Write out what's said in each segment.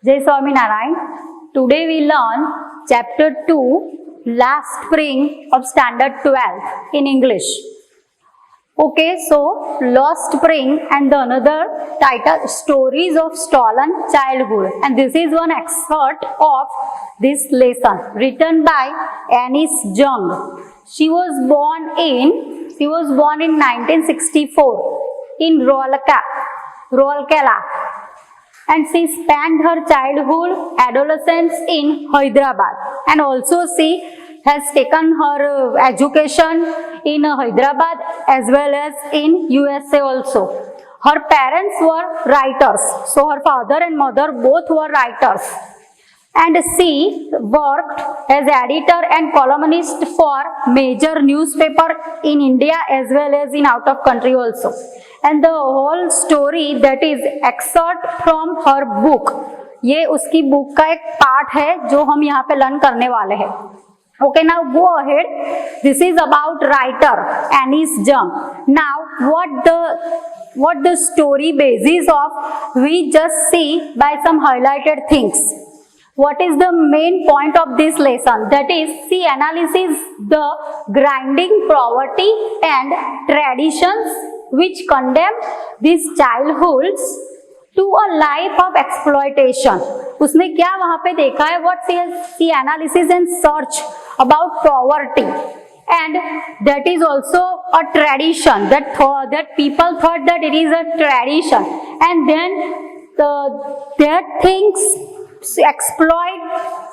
Jai Swaminarayan. Today we learn chapter 2, last spring of standard 12 in English. Okay, so lost spring and the another title, stories of stolen childhood, and this is one excerpt of this lesson written by Anis Jung. She was born in 1964 in Rourkela, and she spent her childhood, adolescence in Hyderabad, and also she has taken her education in Hyderabad as well as in USA also. Her parents were writers, so her father and mother both were writers, and she worked as editor and columnist for major newspaper in India as well as in out of country also. And the whole story that is excerpt from her book, ये उसकी book का एक part है जो हम यहाँ पे learn करने वाले हैं. Okay, now go ahead. This is about writer Anis Jung. Now what the story basis of, we just see by some highlighted things. What is the main point of this lesson? That is, she analyzes the grinding poverty and traditions which condemn these childhoods to a life of exploitation. उसने क्या वहाँ पे देखा है? What she analysis and search about poverty, and that is also a tradition that people thought that it is a tradition, and then that things exploit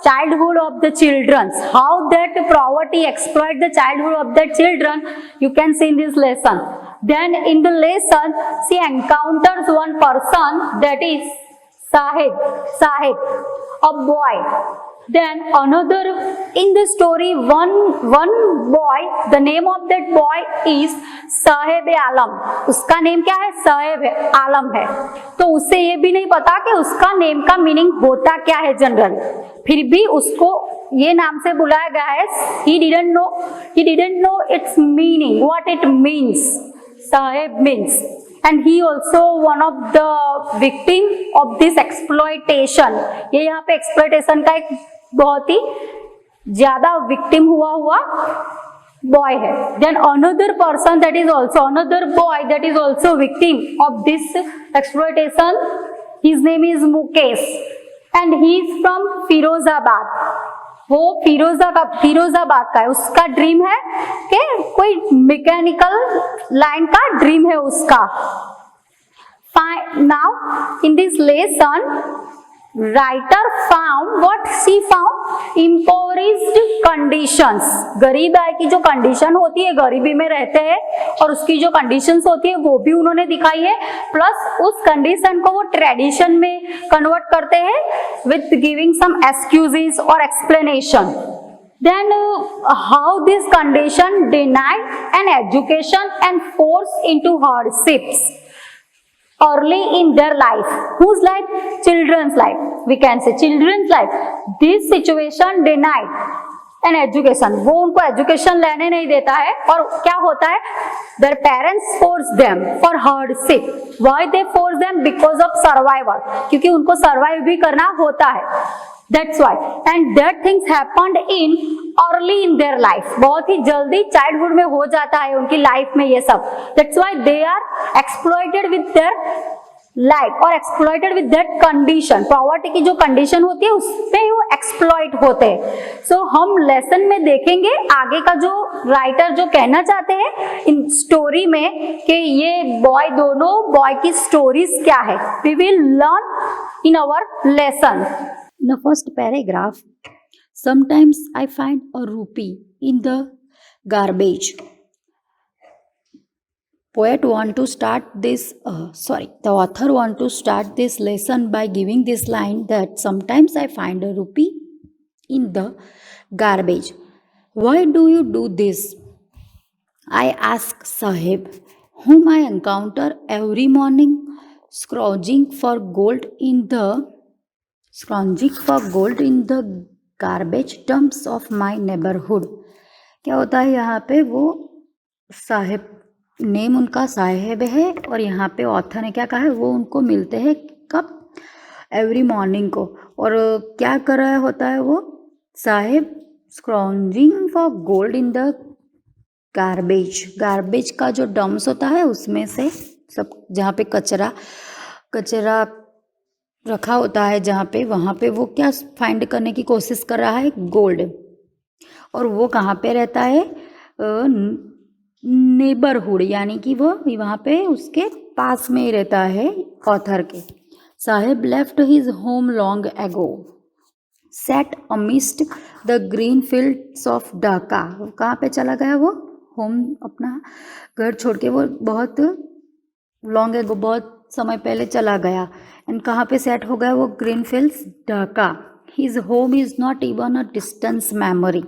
childhood of the children. How that poverty exploit the childhood of the children, you can see in this lesson. Then in the lesson, she encounters one person, that is Sahib, a boy. Then another in the story, one boy, the name of that boy is साहेब आलम. उसका name क्या है? साहेब आलम है. तो उसे ये भी नहीं पता कि उसका नेम का मीनिंग होता क्या है जनरल, फिर भी उसको ये नाम से बुलाया गया है. he didn't know its meaning, what it means. Sahib means, and he also one of the victim of this exploitation. ये यहाँ पे exploitation का एक बहुत ही ज्यादा विक्टिम हुआ बॉय है. Then another person, that is also another boy that is also victim of this exploitation. His name is Mukesh and he is from Firozabad. वो फिरोजाबाद का है. उसका ड्रीम है कि कोई मैकेनिकल लाइन का ड्रीम है उसका. Now in this lesson, writer found what she found, impoverished conditions. गरीब आय की जो कंडीशन होती है, गरीबी में रहते हैं और उसकी जो कंडीशंस होती है वो भी उन्होंने दिखाई है. प्लस उस कंडीशन को वो ट्रेडिशन में कन्वर्ट करते हैं विथ गिविंग सम एक्सक्यूजेस और explanation. Then how this condition denied an education and forced into hardships early in their life. Whose life? Children's life. We can say children's life. This situation denied an education. वो उनको education लेने नहीं देता है. और क्या होता है? Their parents force them for hardship. Why they force them? Because of survival. क्योंकि उनको survive भी करना होता है. That's why. And that things happened in early in their life. बहुत ही जल्दी चाइल्डहुड में हो जाता है उनकी लाइफ में ये सब. That's why they are exploited with their life और exploited with that condition. Poverty की जो कंडीशन होती है उसपे वो एक्सप्लॉइट होते हैं. सो हम लेसन में देखेंगे आगे का जो राइटर जो कहना चाहते हैं इन स्टोरी में कि ये दोनों बॉय की स्टोरीज क्या है. We will learn in our lesson. In the first paragraph, sometimes I find a rupee in the garbage. The author want to start this lesson by giving this line that sometimes I find a rupee in the garbage. Why do you do this? I ask Sahib, whom I encounter every morning, scrounging for gold in the garbage dumps of my neighborhood. क्या होता है यहाँ पे? वो Sahib, name उनका साहिब है और यहाँ पे ऑथर ने क्या कहा है? वो उनको मिलते हैं कब? एवरी मॉर्निंग को। और क्या कर रहा होता है वो Saheb, scrounging for gold in the garbage. Garbage का जो डम्प्स होता है उसमें से सब, जहाँ पे कचरा कचरा रखा होता है जहाँ पे, वहाँ पे वो क्या फाइंड करने की कोशिश कर रहा है, गोल्ड। और वो कहाँ पे रहता है, नेबरहुड, यानी कि वो वहाँ पे उसके पास में ही रहता है ऑथर के। Saheb left his home long ago, set amidst the green fields of Dhaka. कहाँ पे चला गया वो, होम, अपना घर छोड़ के वो बहुत लॉन्ग एगो, बहुत समय पहले चला गया। एंड कहाँ पे सेट हो गया वो, green fields Dhaka. His home is not even a distance memory,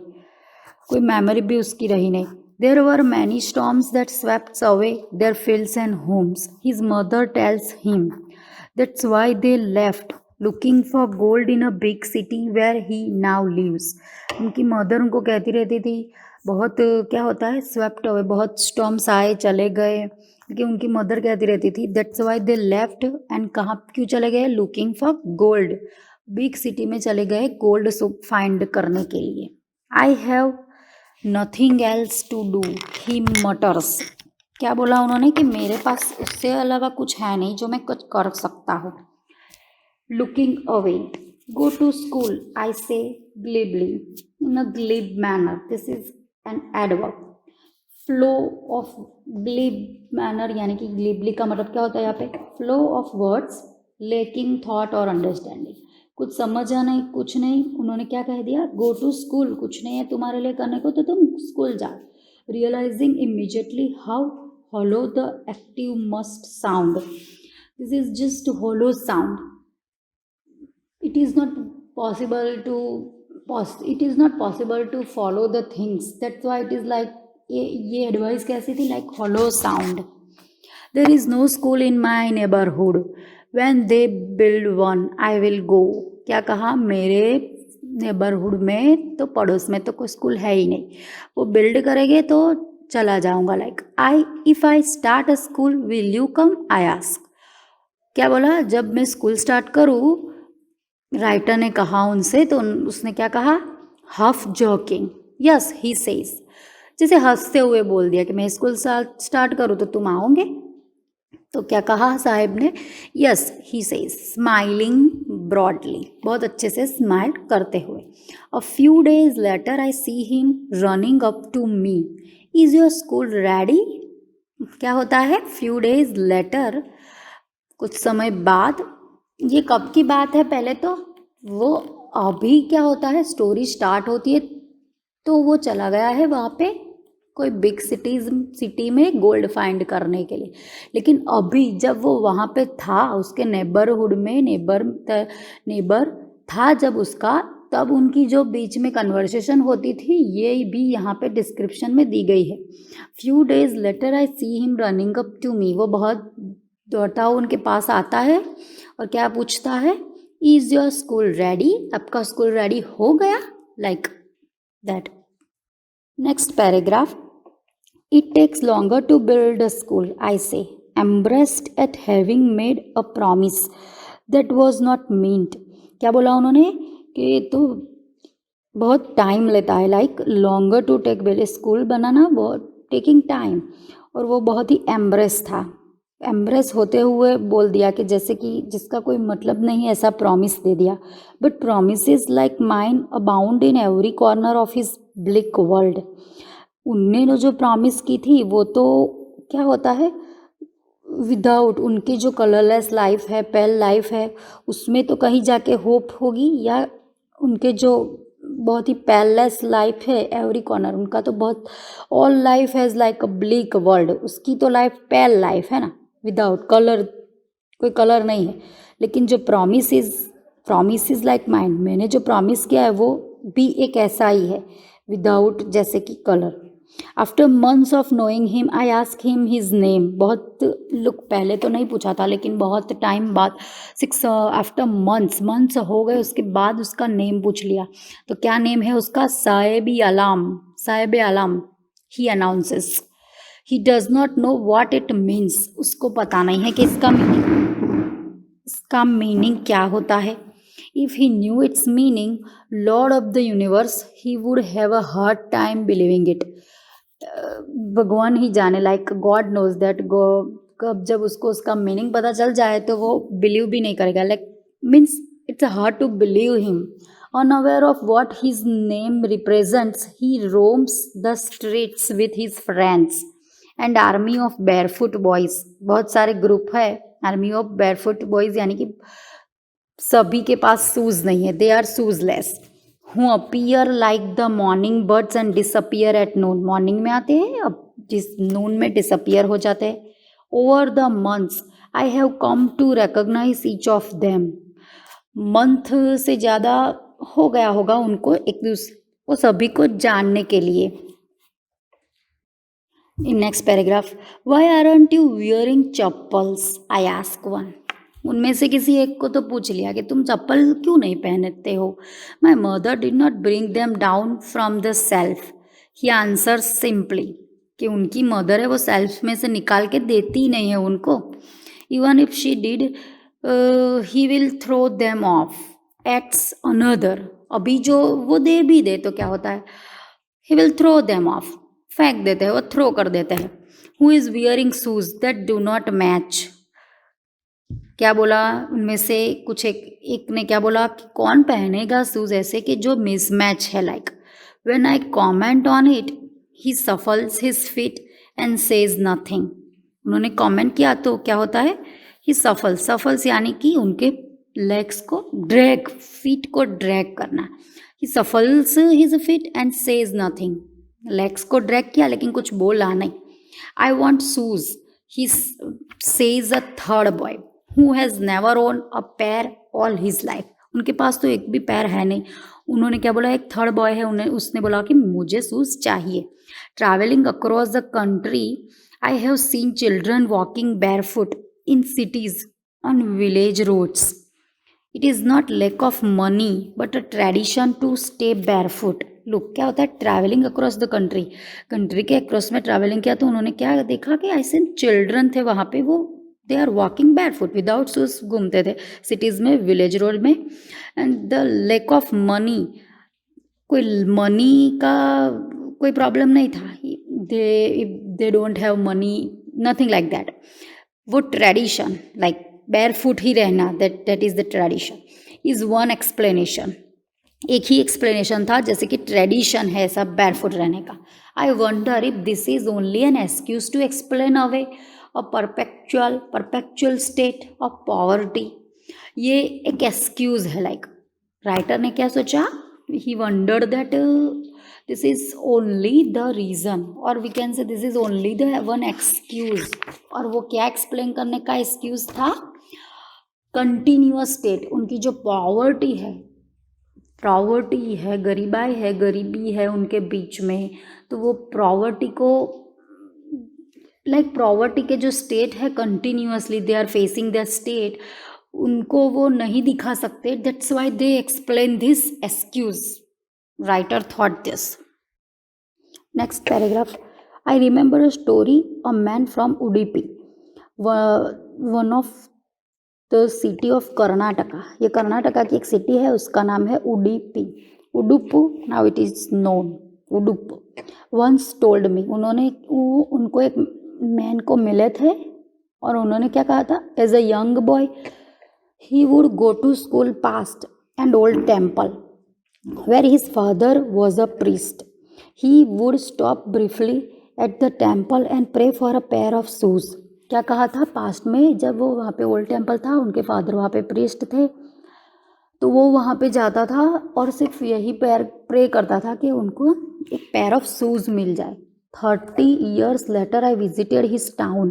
कोई मेमोरी भी उसकी रही नहीं। There were many storms that swept away their fields and homes. His mother tells him that's why they left looking for gold in a big city where he now lives. उनकी mother उनको कहती रहती थी, बहुत क्या होता है, swept away, बहुत स्टॉर्म्स आए चले गए, क्योंकि उनकी मदर कहती रहती थी that's why they left, and कहाँ क्यों चले गए, looking for gold, big city में चले गए गोल्ड फाइंड करने के लिए। I have nothing else to do he mutters. क्या बोला उन्होंने कि मेरे पास उससे अलावा कुछ है नहीं जो मैं कुछ कर सकता हूँ। Looking away, go to school, I say glibly, in a glib manner, this is an adverb. Flow of glib manner, यानी कि ग्लिबली का मतलब क्या होता है यहाँ पे, flow of words lacking thought और अंडरस्टैंडिंग, कुछ समझा नहीं, कुछ नहीं। उन्होंने क्या कह दिया, गो टू स्कूल, कुछ नहीं है तुम्हारे लिए करने को तो तुम स्कूल जाओ। Realising immediately how hollow the active must sound, this is just hollow sound, it is not possible to it is not possible to follow the things, that's why it is like ये advice कैसी थी, like hollow sound. There is no school in my neighbourhood, when they build one I will go. क्या कहा, मेरे neighbourhood में तो, पड़ोस में तो कोई स्कूल है ही नहीं, वो बिल्ड करेंगे तो चला जाऊंगा। Like I if I start a school will you come, I ask. क्या बोला, जब मैं स्कूल स्टार्ट करूँ, राइटर ने कहा उनसे, तो उसने क्या कहा, half joking, yes he says, जैसे हंसते हुए बोल दिया कि मैं स्कूल स्टार्ट करूँ तो तुम आओगे। तो क्या कहा साहिब ने, yes he says, smiling broadly, बहुत अच्छे से स्माइल करते हुए। A few days later I see him running up to me, is your school ready. क्या होता है, फ्यू डेज लेटर, कुछ समय बाद। ये कब की बात है, पहले तो वो अभी क्या होता है, स्टोरी स्टार्ट होती है तो वो चला गया है वहाँ पे कोई बिग सिटी में गोल्ड फाइंड करने के लिए। लेकिन अभी जब वो वहाँ पे था, उसके नेबरहुड में नेबर था जब उसका, तब उनकी जो बीच में कन्वर्सेशन होती थी, ये भी यहाँ पे डिस्क्रिप्शन में दी गई है। Few days later I see him running up to me, वो बहुत दौड़ता हुआ उनके पास आता है और क्या पूछता है, इज़ योर स्कूल रेडी, आपका स्कूल रेडी हो गया, like that. Next paragraph, it takes longer to build a school, I say, embarrassed at having made a promise that was not meant. क्या बोला उन्होंने कि तो बहुत टाइम लेता है, like longer to take build, school बनाना बहुत टेकिंग टाइम, और वो बहुत ही एम्ब्रेस था, एम्ब्रेस होते हुए बोल दिया कि जैसे कि जिसका कोई मतलब नहीं, ऐसा प्रॉमिस दे दिया। But promise is like mine abound in every corner of his bleak world. उनने जो प्रॉमिस की थी वो तो क्या होता है, विदाउट उनकी जो कलरलेस लाइफ है, पेल लाइफ है, उसमें तो कहीं जाके होप होगी, या उनके जो बहुत ही पेललेस लाइफ है, एवरी कॉर्नर उनका तो बहुत, all life has like a bleak world, उसकी तो लाइफ पेल लाइफ है ना, विदाउट कलर, कोई कलर नहीं है। लेकिन जो प्रॉमिस इज लाइक माइंड, मैंने जो प्रॉमिस किया है वो भी एक ऐसा ही है, विदाउट जैसे कि colour. After months of knowing him I ask him his name, बहुत लुक पहले तो नहीं पूछा था, लेकिन बहुत टाइम बाद, आफ्टर मंथ्स हो गए, उसके बाद उसका नेम पूछ लिया। तो क्या नेम है उसका, Saheb Alam, he announces. He does not know what it means, उसको पता नहीं है कि इसका मीनिंग, इसका मीनिंग क्या होता है? If he new it's meaning, Lord of the universe, he would have a hard time believing it. भगवान ही जाने, लाइक गॉड नोज दैट, कब जब उसको उसका मीनिंग पता चल जाए तो वो बिलीव भी नहीं करेगा, like means it's hard to believe him. Unaware of what his name represents, he roams the streets with his friends and army of barefoot boys। बहुत सारे ग्रुप है आर्मी ऑफ barefoot boys, यानी कि सभी के पास शूज नहीं है, they are shoeless. Who appear like the morning birds and disappear at noon. Morning में आते हैं, अब जिस नून में डिसअपियर हो जाते हैं। Over the months I have come to recognise each of them. Month से ज़्यादा हो गया होगा उनको एक दूसरे को सभी को जानने के लिए। In next paragraph, why aren't you wearing chappals, I ask one. उनमें से किसी एक को तो पूछ लिया कि तुम चप्पल क्यों नहीं पहनते हो। My mother did not bring them down from the self, he answer simply, कि उनकी मदर है वो सेल्फ में से निकाल के देती ही नहीं है उनको। Even if she did he will throw them off acts another. अभी जो वो दे भी दे तो क्या होता है, he will throw them off, फेंक देते हैं, वो थ्रो कर देते हैं। Who is wearing shoes that do not match. क्या बोला उनमें से कुछ एक ने क्या बोला कि कौन पहनेगा शूज ऐसे कि जो मिसमैच है। Like when I comment on it he shuffles his feet and says nothing. उन्होंने कमेंट किया तो क्या होता है, ही सफल्स यानी कि उनके लेग्स को ड्रैग, फीट को ड्रैग करना। He shuffles his feet and says nothing, legs को ड्रैग किया लेकिन कुछ बोला नहीं। I want shoes, he says a third boy who has never own a pair all his life. उनके पास तो एक भी पैर है नहीं। उन्होंने क्या बोला, एक थर्ड बॉय है, उन्हें उसने बोला कि मुझे शूज चाहिए। Travelling across the country I have seen children walking barefoot in cities on village roads. It is not lack of money but a tradition to stay barefoot. Look, क्या होता है travelling across the country, country के across में travelling किया तो उन्होंने क्या देखा कि ऐसे चिल्ड्रन थे वहाँ पे, वो they are walking barefoot without shoes घूमते थे सिटीज़ में, विलेज रोड में। And the lack of money, कोई मनी का कोई प्रॉब्लम नहीं था, they don't have money, nothing like that. वो ट्रेडिशन, लाइक बैरफुट ही रहना, that is the tradition, is one explanation. एक ही एक्सप्लेनेशन था, जैसे कि ट्रेडिशन है सब बैरफुट रहने का। I wonder if this is only an excuse to explain away a perpetual state of poverty. ये एक एक्सक्यूज है, लाइक राइटर ने क्या सोचा, he wondered that this is only the reason, और we can say this is only the one excuse. और वो क्या एक्सप्लेन करने का एक्सक्यूज था, कंटिन्यूअस स्टेट, उनकी जो पॉवर्टी है, गरीबी है उनके बीच में, तो वो पॉवर्टी को, लाइक पॉवर्टी के जो स्टेट है continuously they are facing that state, उनको वो नहीं दिखा सकते। That's why they explain this excuse, writer thought this. Next paragraph, I remember a story, a man from Udupi, one of the city of Karnataka. ये कर्नाटका की एक सिटी है, उसका नाम है Udupi, now it is known Udupi. Once told me, उनको एक man को मिले थे और उन्होंने क्या कहा था, as a young boy he would go to school past and old temple where his father was a priest. He would stop briefly at the temple and pray for a pair of shoes. क्या कहा था, past में जब वो वहाँ पे old temple था, उनके फादर वहाँ पे प्रीस्ट थे, तो वो वहाँ पे जाता था और सिर्फ यही प्रे करता था कि उनको एक पेयर ऑफ शूज़ मिल जाए। 30 years later I visited his town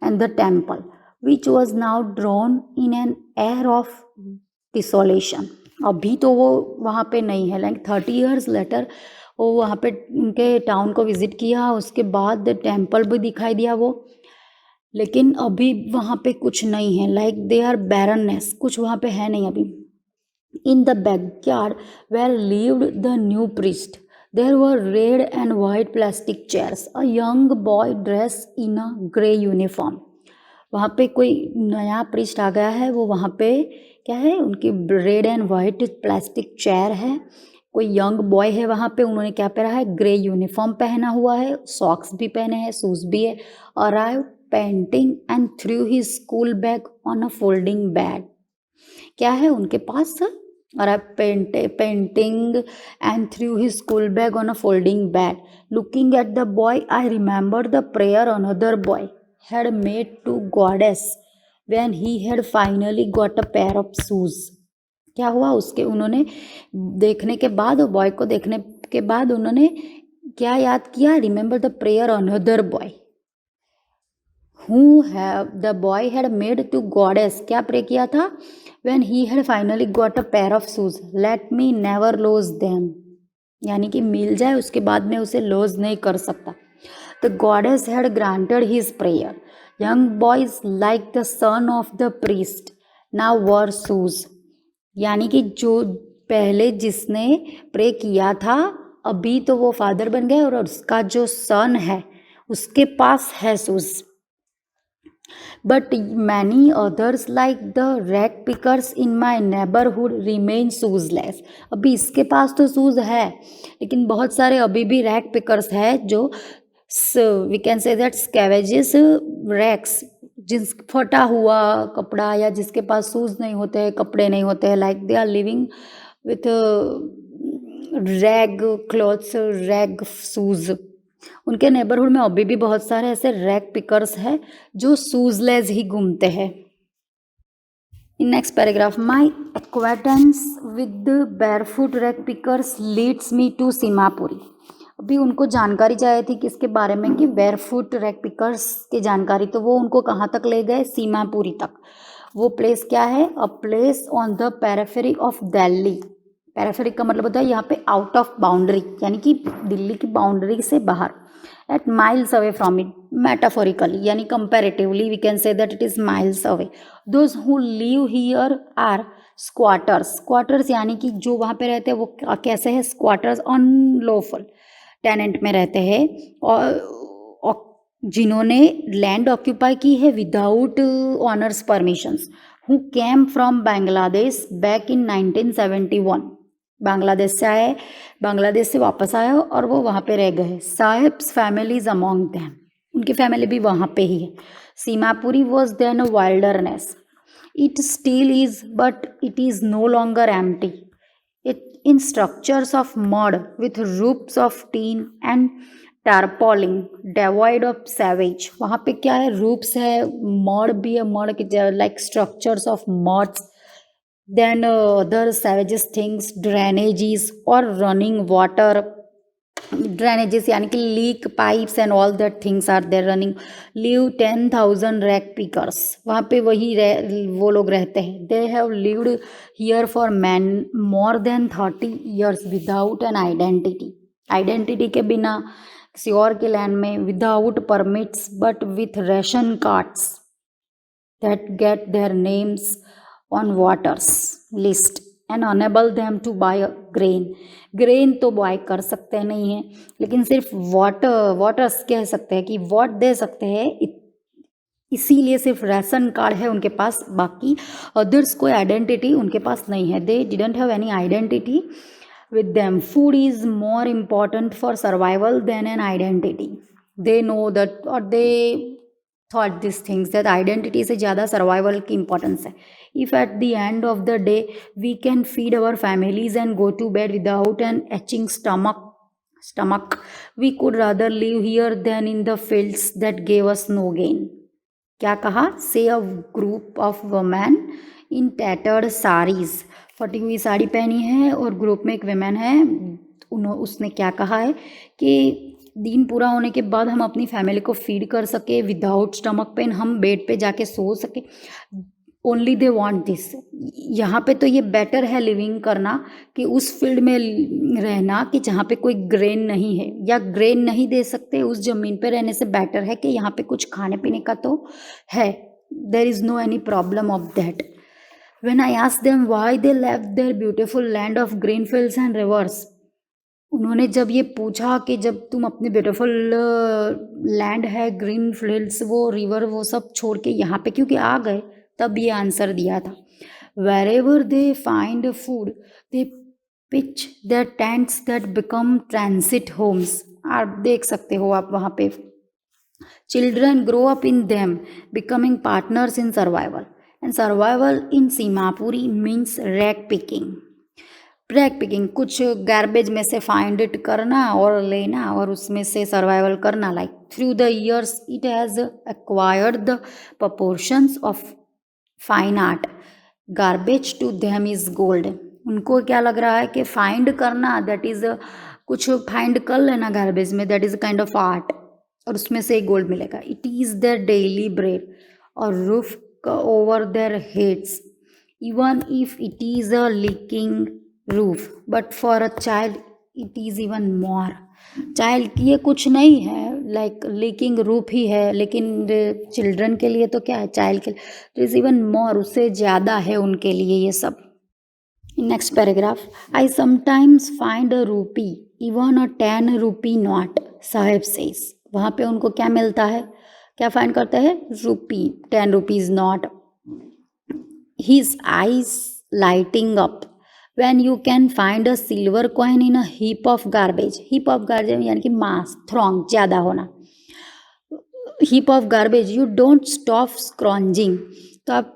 and the temple which was now drawn in an air of desolation। अभी तो वो वहाँ पे नहीं है, लाइक 30 years later वो वहाँ पे उनके टाउन को विजिट किया, उसके बाद टेम्पल भी दिखाई दिया वो, लेकिन अभी वहाँ पे कुछ नहीं है, लाइक दे आर बैरननेस, कुछ वहाँ पे है नहीं अभी। In the backyard where lived the new priest, there were red and white plastic chairs, a young boy dress in a grey uniform वहाँ पे कोई नया प्रीस्ट आ गया है, वो वहाँ पे क्या है, उनकी red and white plastic chair है, कोई यंग बॉय है वहाँ पे, उन्होंने क्या पहना है, ग्रे यूनिफॉर्म पहना हुआ है, सॉक्स भी पहने हैं, शूज भी है। Arrive painting and through he school bag on a folding bed, क्या है उनके पास, arrive painting and through he school bag on a folding bed, looking at the boy I remember the prayer another boy had made to goddess when he had finally got a pair of shoes। क्या हुआ उसके, उन्होंने देखने के बाद, boy को देखने के बाद उन्होंने क्या याद किया, remember the prayer another boy who have the boy had made to goddess, क्या प्रे किया था, when he had finally got a pair of shoes let me never lose them, यानी कि मिल जाए उसके बाद में उसे लॉस नहीं कर सकता। The goddess had granted his prayer. Young boys like the son of the priest now wore shoes। यानी कि जो पहले जिसने प्रे किया था अभी तो वो फादर बन गए, और उसका जो सन है उसके पास है shoes. But many others like the rag pickers in my neighborhood remain shoeless। अभी इसके पास तो शूज है, लेकिन बहुत सारे अभी भी रैग पिकर्स है जो we can say that scavenges rags, जिस फटा हुआ कपड़ा या जिसके पास शूज नहीं होते हैं, कपड़े नहीं होते हैं, like they are living with rag clothes, rag shoes, उनके नेबरहुड में अभी भी बहुत सारे ऐसे रैग पिकर्स हैं जो शूजलेस ही घूमते हैं। In next paragraph, my acquaintance with barefoot rag pickers leads me to Seemapuri. अभी उनको जानकारी चाहिए थी किसके बारे में, कि बैरफुट रैग पिकर्स की जानकारी, तो वो उनको कहाँ तक ले गए, सीमापुरी तक। वो प्लेस क्या है, a place on the periphery of Delhi. Periphery का मतलब होता है यहाँ पे आउट ऑफ बाउंड्री, यानी कि दिल्ली की बाउंड्री से बाहर, at miles away from it, metaphorically यानी comparatively we can say that it is miles away. Those who live here are squatters. Squatters यानी कि जो वहाँ पे रहते हैं वो कैसे है, स्क्वाटर्स अनलॉफुल टेनेंट में रहते हैं, और जिन्होंने लैंड ऑक्यूपाई की है without honours permissions, who came from Bangladesh back in 1971। Bangladesh से आए, बांग्लादेश से वापस आया और वो वहाँ पे रह गए। साहिब्स फैमिलीज अमॉन्ग दैम, उनकी फैमिली भी वहाँ पे ही है। Seemapuri was then a wilderness, it still is but it is no longer empty, it in structures of mud with roofs of tin and tarpaulin devoid of savage। वहाँ पे क्या है, roofs है, mud भी है, mud के like structures of muds, then other savages things, drainages or running water, drainages यानी कि leak pipes and all that things are there running. Live 10,000 rag pickers, वहाँ पे वही वो लोग रहते हैं। They have lived here for man more than 30 years without an identity, identity के बिना किसी और के लैंड में, without permits but with ration cards that get their names on voters list and enable them to buy grain. Grain तो buy कर सकते नहीं हैं, लेकिन सिर्फ वोटर्स कह सकते हैं कि वोट दे सकते हैं, इसीलिए सिर्फ राशन कार्ड है उनके पास, बाकी अदर्स कोई आइडेंटिटी उनके पास नहीं है। They didn't have any identity with them। Food is more important for survival than an identity। They know that, or they thought these things, that identity से ज़्यादा survival की importance है। If at the end of the day we can feed our families and go to bed without an aching stomach, we could rather live here than in the fields that gave us no gain। क्या कहा, से a group of women in tattered saris, फटी हुई साड़ी पहनी है और group में एक वुमेन है, उसने क्या कहा है कि दिन पूरा होने के बाद हम अपनी फैमिली को फीड कर सके विदाउट स्टमक पेन, हम बेड पे जाके सो सके। Only they want this. यहाँ पे तो ये बेटर है लिविंग करना कि उस फील्ड में रहना कि जहाँ पे कोई ग्रेन नहीं है, या ग्रेन नहीं दे सकते, उस ज़मीन पे रहने से बेटर है कि यहाँ पे कुछ खाने पीने का तो है। There is no any problem of that. When I asked them why they left their beautiful land of green fields and rivers, उन्होंने जब ये पूछा कि जब तुम अपनी ब्यूटीफुल लैंड है, ग्रीन फील्ड्स, वो रिवर, वो सब छोड़ के यहाँ पे क्योंकि आ गए, तब ये आंसर दिया था। Wherever they find food they pitch their tents that become transit homes. आप देख सकते हो आप वहाँ पे children grow up in them becoming partners in survival, and survival in Seemapuri means rag picking. Rag picking कुछ गार्बेज में से फाइंड इट करना और लेना और उसमें से सर्वाइवल करना। Like through the years it has acquired the proportions of fine art, garbage to them is gold. उनको क्या लग रहा है कि फाइंड करना, दैट इज कुछ फाइंड कर लेना गार्बेज में, that is kind of art, और उसमें से गोल्ड मिलेगा। It is their daily bread और roof over their heads, even if it is a leaking roof, but for a child it is even more. Child के लिए कुछ नहीं है, लाइक लीकिंग रूफ ही है, लेकिन चिल्ड्रन के लिए तो क्या है, चाइल्ड के लिए इट इज इवन मोर, उससे ज़्यादा है उनके लिए ये सब। Next paragraph, I sometimes find a रूपी इवन अ 10 रूपी नोट, साहेब सेज। वहाँ पे उनको क्या मिलता है, क्या फाइंड करते हैं, रूपी, 10 rupees note. His eyes lighting up when you can find a silver coin in a heap of garbage। heap of garbage यानी कि mass, throng, ज़्यादा होना। heap of garbage you don't stop scrounging, तो आप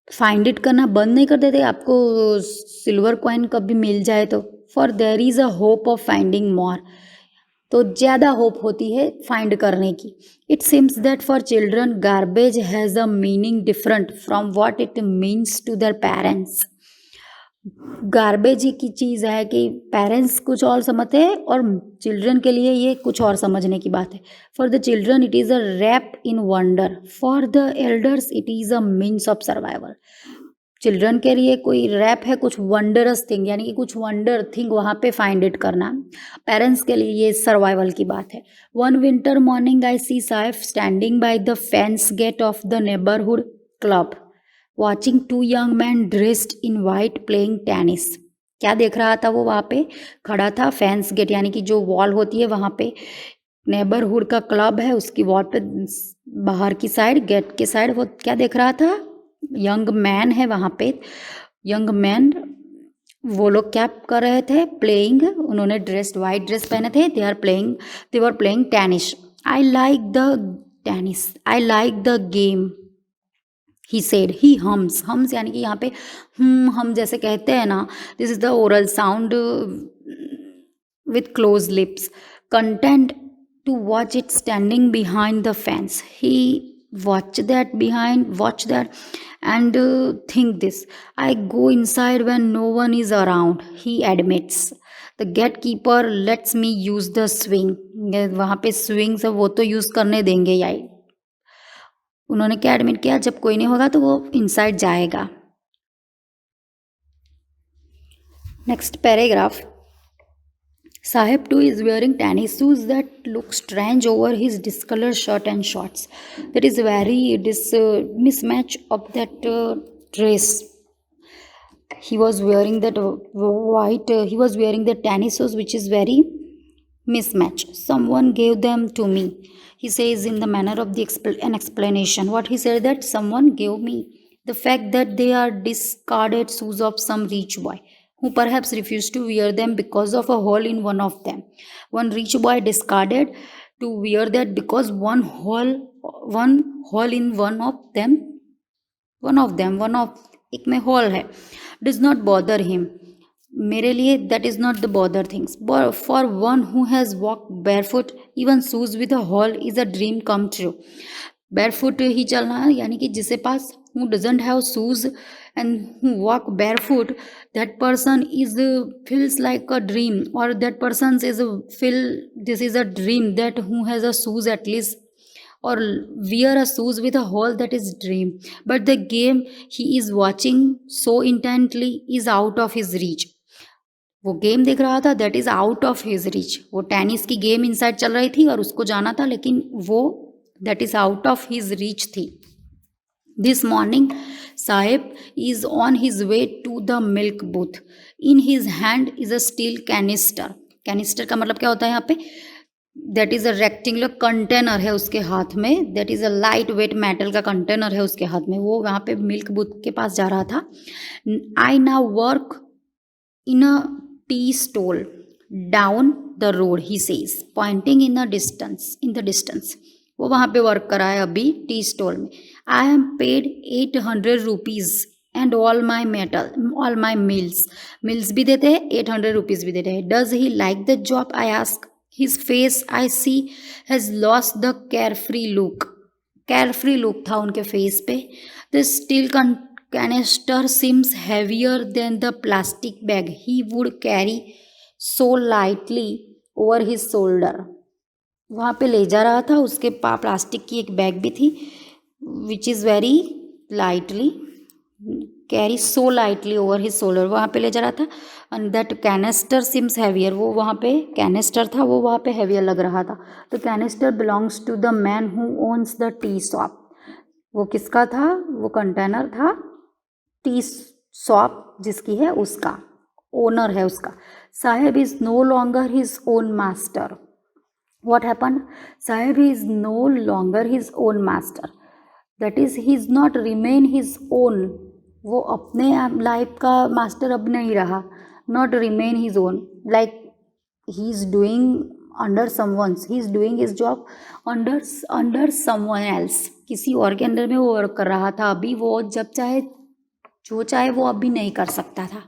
find it करना बंद नहीं कर देते, आपको सिल्वर कॉइन कभी मिल जाए तो। For there is a hope of finding more, तो ज़्यादा होप होती है फाइंड करने की। It seems that for children garbage has a meaning different from what it means to their parents. Garbage ही की चीज़ है कि पेरेंट्स कुछ और समझते हैं और चिल्ड्रन के लिए ये कुछ और समझने की बात है। For the children it is a wrap in wonder, for the elders it is a means of survival. Children के लिए कोई रैप है कुछ वंडरस थिंग, यानी कि कुछ वंडर थिंग वहाँ पे फाइंड इट करना। पेरेंट्स के लिए ये सर्वाइवल की बात है। One winter morning I see Saif standing by the fence gate of the neighbourhood club watching 2 young man dressed in white playing tennis. क्या देख रहा था वो, वहाँ पे खड़ा था, फेंस गेट यानी कि जो वॉल होती है वहाँ पे, नेबरहुड का क्लब है उसकी वॉल पे बाहर की साइड, गेट के साइड, वो क्या देख रहा था, यंग मैन है वहाँ पे, यंग मैन, वो लोग क्या कर रहे थे, प्लेइंग, उन्होंने वाइट ड्रेस पहने थे, they were playing tennis. I like the tennis, I like the game, he said. He hums यानी कि यहाँ पे हम जैसे कहते हैं ना, this is the oral sound with close lips, content to watch it standing behind the fence. He watch that and think this, I go inside when no one is around, he admits। the gatekeeper lets me use the swing, वहाँ पे swing से वो तो use करने देंगे यार, उन्होंने क्या एडमिट किया, जब कोई नहीं होगा तो वो इनसाइड जाएगा। Next paragraph, Sahib too is wearing tennis shoes that look strange over his discolored shirt and shorts. That is very mismatch of that dress. He was wearing that white. He was wearing the tennis shoes, which is very mismatch. Someone gave them to me. He says in the manner of an explanation. What he said, that someone gave me the fact that they are discarded shoes of some rich boy who perhaps refused to wear them because of a hole in one of them. One rich boy discarded to wear that because one hole in one of एक में hole है, does not bother him. मेरे लिए that is not the bother things. For one who has walked barefoot, even shoes with a hole is a dream come true. barefoot ही चलना यानी कि जिसके पास who doesn't have shoes and who walk barefoot, that person is feels like a dream, or that person is feel this is a dream, that who has a shoes at least or wear a shoes with a hole, that is dream. But the game he is watching so intently is out of his reach. वो game देख रहा था, that is out of his reach. वो tennis की game inside चल रही थी और उसको जाना था, लेकिन वो that is out of his reach थी। This morning Saheb is on his way to the milk booth. In his hand is a steel canister canister का मतलब क्या होता है यहाँ पे, that is a rectangular container है उसके हाथ में, that is a light weight metal का कंटेनर है उसके हाथ में। वो वहाँ पे मिल्क बूथ के पास जा रहा था। I now work in a tea stall down the road he says, pointing in the distance. वो वहाँ पे वर्क कर रहा है अभी टी स्टॉल में। I am paid 800 rupees and all my meals भी देते हैं, 800 रुपीज़ भी देते हैं। Does he like the job, I ask. His face I see has lost the carefree look था उनके फेस पे। The steel canister seems heavier than the plastic bag he would carry so lightly over his shoulder. वहाँ पे ले जा रहा था, उसके प्लास्टिक की एक बैग भी थी, which is very lightly carry so lightly over his shoulder, वहाँ पे ले जा रहा था। And that canister seems heavier, वो वहाँ पे कैनिस्टर था, वो वहाँ पे हैवियर लग रहा था। The canister belongs to the man who owns the tea shop. वो किसका था? वो कंटेनर था टी शॉप जिसकी है, उसका ओनर है उसका। Saheb is no longer his own master. What happen? Saheb is no longer his own master, that is he is not remain his own. वो अपने लाइफ का मास्टर अब नहीं रहा। Not remain his own, like he is doing under someone's, he is doing his job under someone else, किसी और के under में वो वर्क कर रहा था। अभी वो जब चाहे जो चाहे वो अभी नहीं कर सकता था।